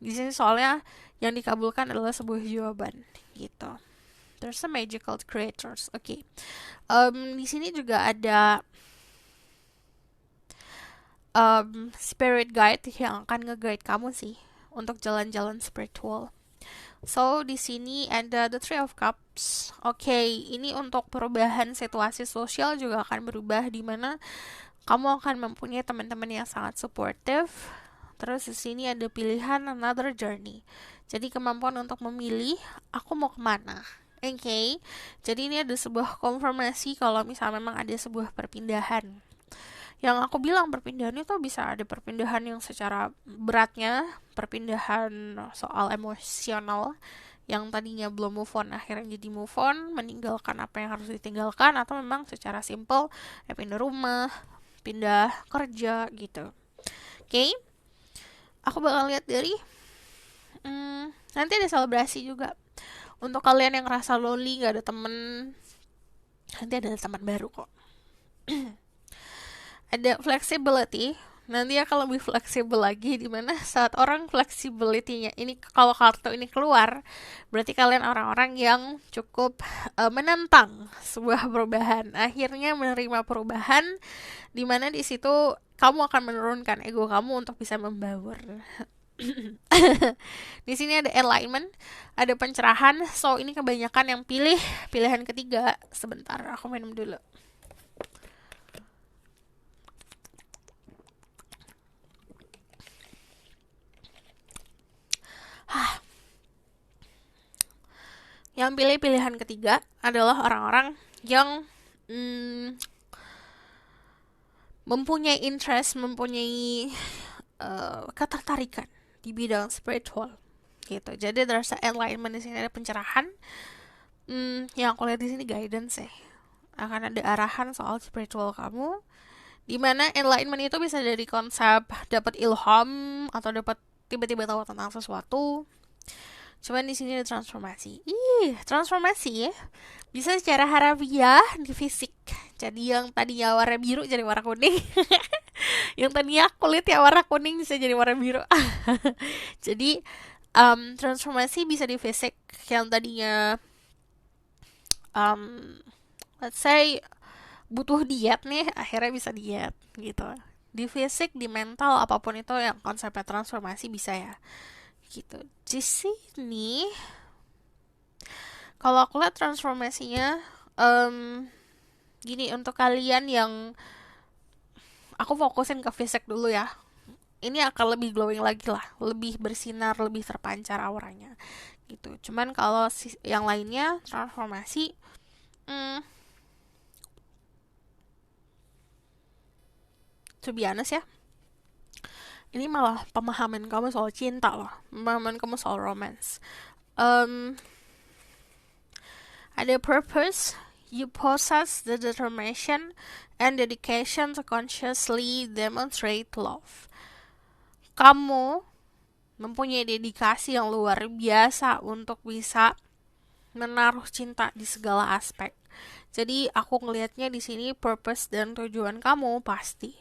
Di sini soalnya yang dikabulkan adalah sebuah jawaban gitu. There's some magical creators. Oke. Di sini juga ada spirit guide yang akan nge-guide kamu sih untuk jalan-jalan spiritual. So, di sini ada the Three of Cups. Oke, ini untuk perubahan situasi sosial juga akan berubah, di mana kamu akan mempunyai teman-teman yang sangat supportive. Terus di sini ada pilihan another journey. Jadi kemampuan untuk memilih aku mau kemana. Oke, jadi ini ada sebuah konfirmasi kalau misalnya memang ada sebuah perpindahan. Yang aku bilang perpindahan itu bisa ada perpindahan yang secara beratnya, perpindahan soal emosional, yang tadinya belum move on akhirnya jadi move on, meninggalkan apa yang harus ditinggalkan, atau memang secara simple pindah rumah, pindah kerja gitu. Oke, aku bakal lihat dari nanti ada selebrasi juga untuk kalian yang ngerasa lonely, gak ada temen, nanti ada teman baru kok. Ada flexibility, nanti akan lebih fleksibel lagi, dimana saat orang flexibility-nya ini, kalau kartu ini keluar, berarti kalian orang-orang yang cukup menentang sebuah perubahan, akhirnya menerima perubahan, dimana di situ kamu akan menurunkan ego kamu untuk bisa membaur. Di sini ada enlightenment, ada pencerahan. So ini kebanyakan yang pilih pilihan ketiga. Sebentar, aku minum dulu. Yang pilih pilihan ketiga adalah orang-orang yang mempunyai interest, mempunyai ketertarikan di bidang spiritual gitu. Jadi there's enlightenment, di sini ada pencerahan. Yang aku lihat di sini guidance ya. Akan ada arahan soal spiritual kamu. Dimana enlightenment itu bisa dari konsep dapat ilham atau dapat tiba-tiba tahu tentang sesuatu. Cuman di sini ada transformasi. Transformasi ya. Bisa secara harafiah di fisik. Jadi yang tadinya warna biru jadi warna kuning. Yang tadinya kulit ya warna kuning bisa jadi warna biru. Jadi transformasi bisa di fisik. Yang tadinya let's say butuh diet nih, akhirnya bisa diet gitu. Di fisik, di mental, apapun itu yang konsepnya transformasi bisa ya gitu. Di sini kalau aku lihat transformasinya gini, untuk kalian yang aku fokusin ke fisik dulu ya, ini akan lebih glowing lagi lah, lebih bersinar, lebih terpancar auranya gitu. Cuman kalau yang lainnya transformasi to be honest ya, ini malah pemahaman kamu soal cinta loh, pemahaman kamu soal romance. Ada purpose, you possess the determination and dedication to consciously demonstrate love. Kamu mempunyai dedikasi yang luar biasa untuk bisa menaruh cinta di segala aspek. Jadi aku ngelihatnya di sini purpose dan tujuan kamu pasti.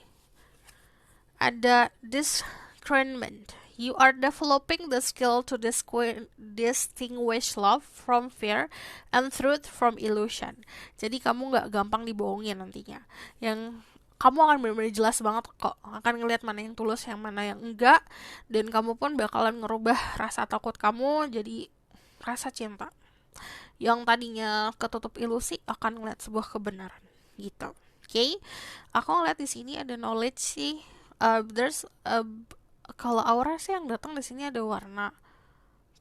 Ada discernment. You are developing the skill to distinguish love from fear and truth from illusion. Jadi kamu gak gampang dibohongin nantinya. Yang kamu akan benar-benar jelas banget kok. Akan ngelihat mana yang tulus, yang mana yang enggak. Dan kamu pun bakalan ngerubah rasa takut kamu jadi rasa cinta. Yang tadinya ketutup ilusi akan ngeliat sebuah kebenaran gitu. Oke, aku ngeliat di sini ada knowledge sih. There's kalau aura sih yang datang di sini ada warna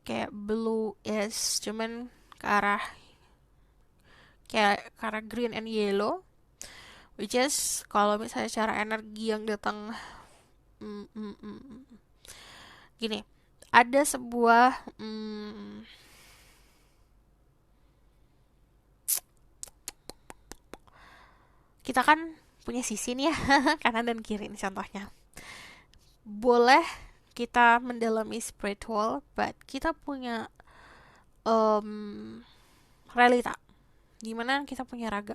kayak blue is, cuman ke arah green and yellow, which is kalau misalnya cara energi yang datang gini, ada sebuah kita kan punya sisi nih ya, kanan dan kiri ini contohnya. Boleh kita mendalami spiritual, but kita punya realita, dimana kita punya raga,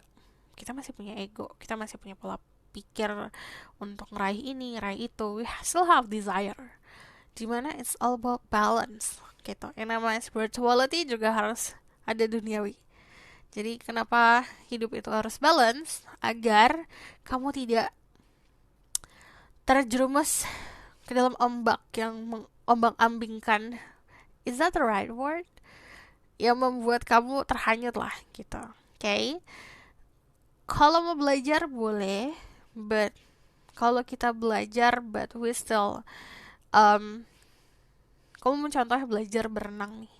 kita masih punya ego, kita masih punya pola pikir untuk ngeraih ini, ngeraih itu. We still have desire, dimana it's all about balance gitu. Yang namanya spirituality juga harus ada duniawi. Jadi kenapa hidup itu harus balance? Agar kamu tidak terjerumus ke dalam ombak yang mengombang-ambingkan. Is that the right word? yang membuat kamu terhanyut lah gitu. Okay? Kalau mau belajar boleh, but kalau kita belajar but we still kamu mencontoh belajar berenang nih.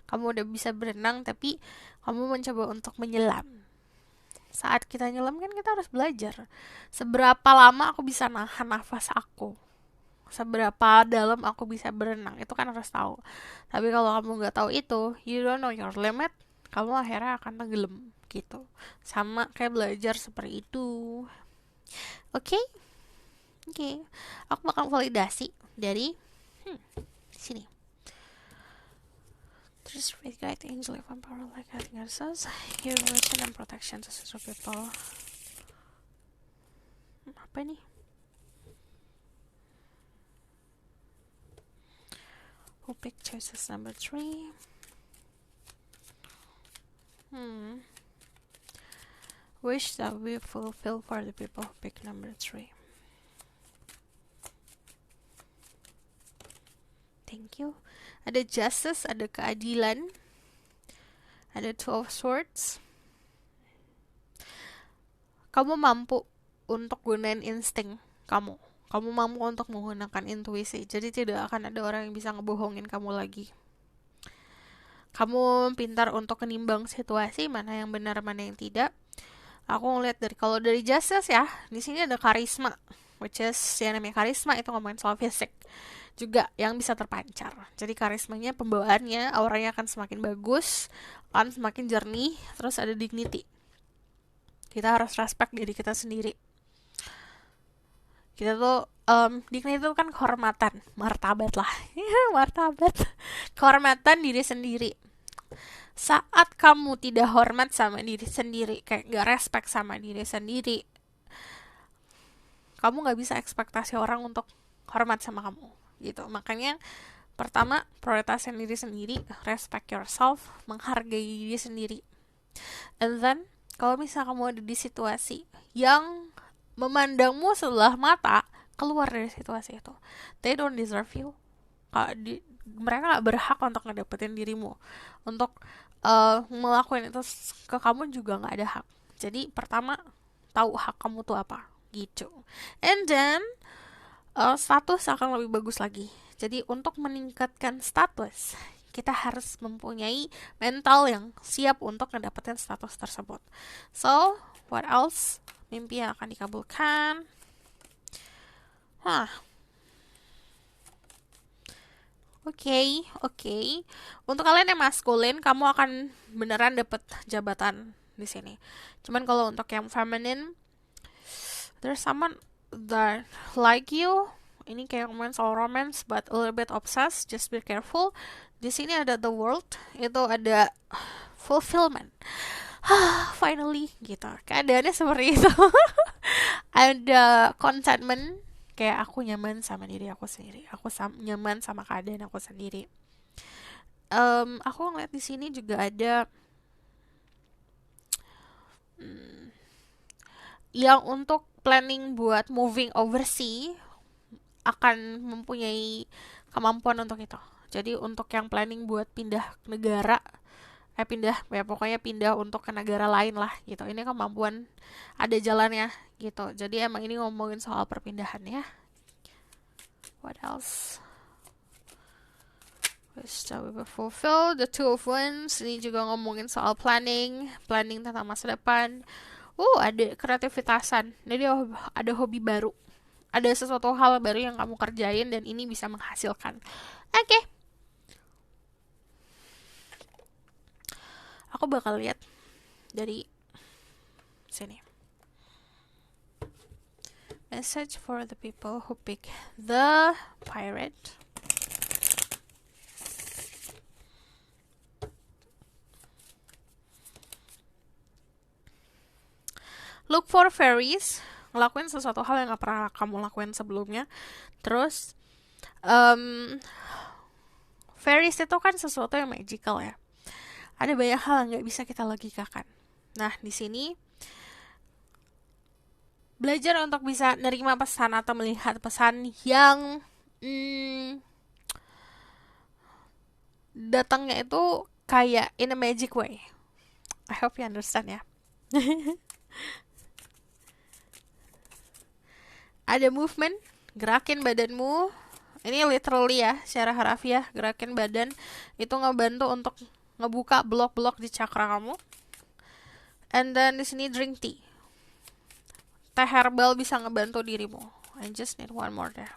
Kamu udah bisa berenang tapi kamu mencoba untuk menyelam. Saat kita nyelam kan kita harus belajar. Seberapa lama aku bisa nahan nafas aku? Seberapa dalam aku bisa berenang? Itu kan harus tahu. Tapi kalau kamu nggak tahu itu, you don't know your limit, kamu akhirnya akan tenggelam gitu. Sama kayak belajar seperti itu. Oke? Oke. Aku bakal validasi dari sini. Just read guide angel if power like guiding ourselves. Give mission and protection to social people. Apa nih? Who pick choices number 3? Wish that we fulfill for the people who pick number 3. Thank you. Ada justice, ada keadilan, ada two of swords. Kamu mampu untuk gunain insting kamu. Kamu mampu untuk menggunakan intuisi. Jadi tidak akan ada orang yang bisa ngebohongin kamu lagi. Kamu pintar untuk menimbang situasi, mana yang benar, mana yang tidak. Aku ngeliat kalau dari justice ya, di sini ada karisma, which is yang namanya karisma itu ngomongin soal fisik juga yang bisa terpancar. Jadi karismanya, pembawaannya, auranya akan semakin bagus, akan semakin jernih, terus ada dignity. Kita harus respect diri kita sendiri. Kita tuh dignity itu kan kehormatan, martabat lah. Martabat. Kehormatan diri sendiri. Saat kamu tidak hormat sama diri sendiri, kayak gak respect sama diri sendiri, kamu gak bisa ekspektasi orang untuk hormat sama kamu gitu. Makanya pertama, prioritasin diri sendiri, respect yourself, menghargai diri sendiri. And then kalau misalnya kamu ada di situasi yang memandangmu sebelah mata, keluar dari situasi itu. They don't deserve you. Mereka gak berhak untuk ngedapetin dirimu. Untuk melakukan itu ke kamu juga gak ada hak. Jadi pertama, tahu hak kamu tuh apa gitu. And then status akan lebih bagus lagi. Jadi untuk meningkatkan status, kita harus mempunyai mental yang siap untuk mendapatkan status tersebut. So, what else? Mimpi yang akan dikabulkan. Oke. Untuk kalian yang maskulin, kamu akan beneran dapet jabatan di sini. Cuman kalau untuk yang feminine, there's someone that like you. Ini kayak ngomongin soal romance, but a little bit obsessed. Just be careful. Di sini ada the world, itu ada fulfillment. Finally, gitu. Keadaannya seperti itu. Ada contentment, kayak aku nyaman sama diri aku sendiri. Aku nyaman sama keadaan aku sendiri. Aku ngeliat di sini juga ada yang untuk planning buat moving overseas akan mempunyai kemampuan untuk itu. Jadi untuk yang planning buat pindah negara, pokoknya pindah untuk ke negara lain lah gitu. Ini kemampuan, ada jalannya gitu. Jadi emang ini ngomongin soal perpindahan ya. What else? Wish that we will fulfill the two of wands. Ini juga ngomongin soal planning tentang masa depan. Ada kreativitasan. Jadi ada hobi baru. Ada sesuatu hal baru yang kamu kerjain dan ini bisa menghasilkan. Oke. Aku bakal lihat dari sini. Message for the people who pick the pirate. Look for fairies. Ngelakuin sesuatu hal yang gak pernah kamu lakuin sebelumnya. Terus fairies itu kan sesuatu yang magical ya. Ada banyak hal yang gak bisa kita logikakan. Nah, di sini belajar untuk bisa nerima pesan atau melihat pesan yang datangnya itu kayak in a magic way. I hope you understand ya. Ada movement, gerakin badanmu. Ini literally ya, secara harfiah, gerakin badan itu ngebantu untuk ngebuka blok-blok di cakra kamu. And then di sini drink tea. Teh herbal bisa ngebantu dirimu. I just need one more there.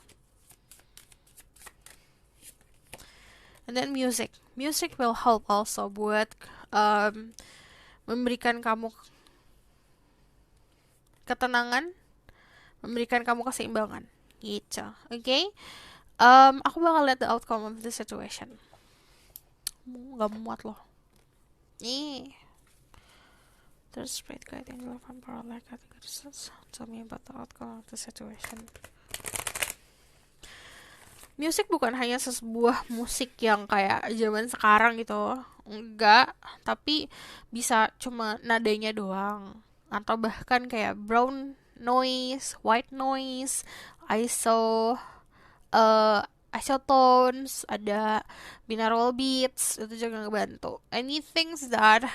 And then music. Music will help also buat memberikan kamu ketenangan, memberikan kamu keseimbangan gitu. Oke? Aku bakal lihat the outcome of the situation. Gak muat loh. Nih. There's great guide in love and power like categories. Tell me about the outcome of the situation. Musik bukan hanya sebuah musik yang kayak zaman sekarang gitu. Enggak, tapi bisa cuma nadanya doang. Atau bahkan kayak brown noise, white noise, isotones, ada binaural beats, itu juga ngebantu. Anything that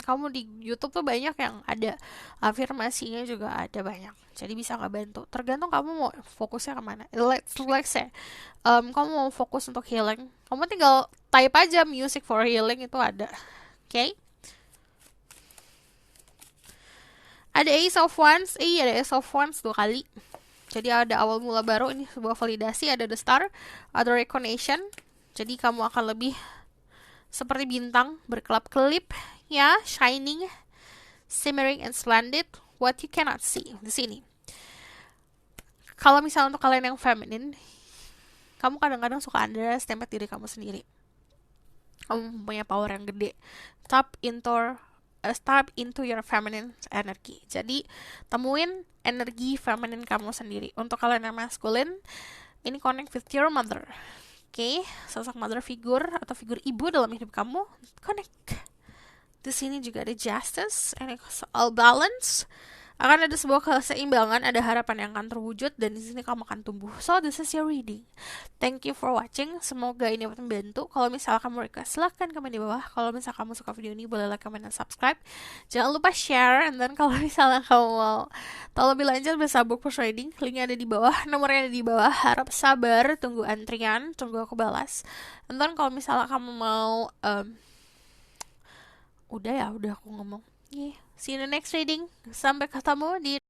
kamu di YouTube tuh banyak yang ada afirmasinya, juga ada banyak, jadi bisa ngebantu. Tergantung kamu mau fokusnya kemana. Let's say kamu mau fokus untuk healing, kamu tinggal type aja music for healing, itu ada. Okay? Ada Ace of Wands, ada Ace of Wands 2 kali. Jadi ada awal mula baru, ini sebuah validasi. Ada the Star, ada recognition. Jadi kamu akan lebih seperti bintang, berkelap-kelip, ya, shining, shimmering and splendid, what you cannot see. Di sini. Kalau misalnya untuk kalian yang feminine, kamu kadang-kadang suka underestimate diri kamu sendiri. Kamu punya power yang gede. Tap into your feminine energy. Jadi temuin energi feminine kamu sendiri. Untuk kalian yang masculine, ini connect with your mother. Oke, sosok mother figure atau figur ibu dalam hidup kamu, connect. Di sini juga ada justice, and all balance. Akan ada sebuah keseimbangan, ada harapan yang akan terwujud, dan di sini kamu akan tumbuh. So this is your reading. Thank you for watching. Semoga ini dapat membantu. Kalau misalnya kamu request, silahkan komen di bawah. Kalau misalnya kamu suka video ini, boleh like, comment, dan subscribe. Jangan lupa share. And then kalau misalnya kamu mau tahu lebih lanjut bisa book push reading, linknya ada di bawah, nomornya ada di bawah. Harap sabar, tunggu antrian, tunggu aku balas. And then kalau misalnya kamu mau udah aku ngomong. See you in the next reading. Sampai ketemu di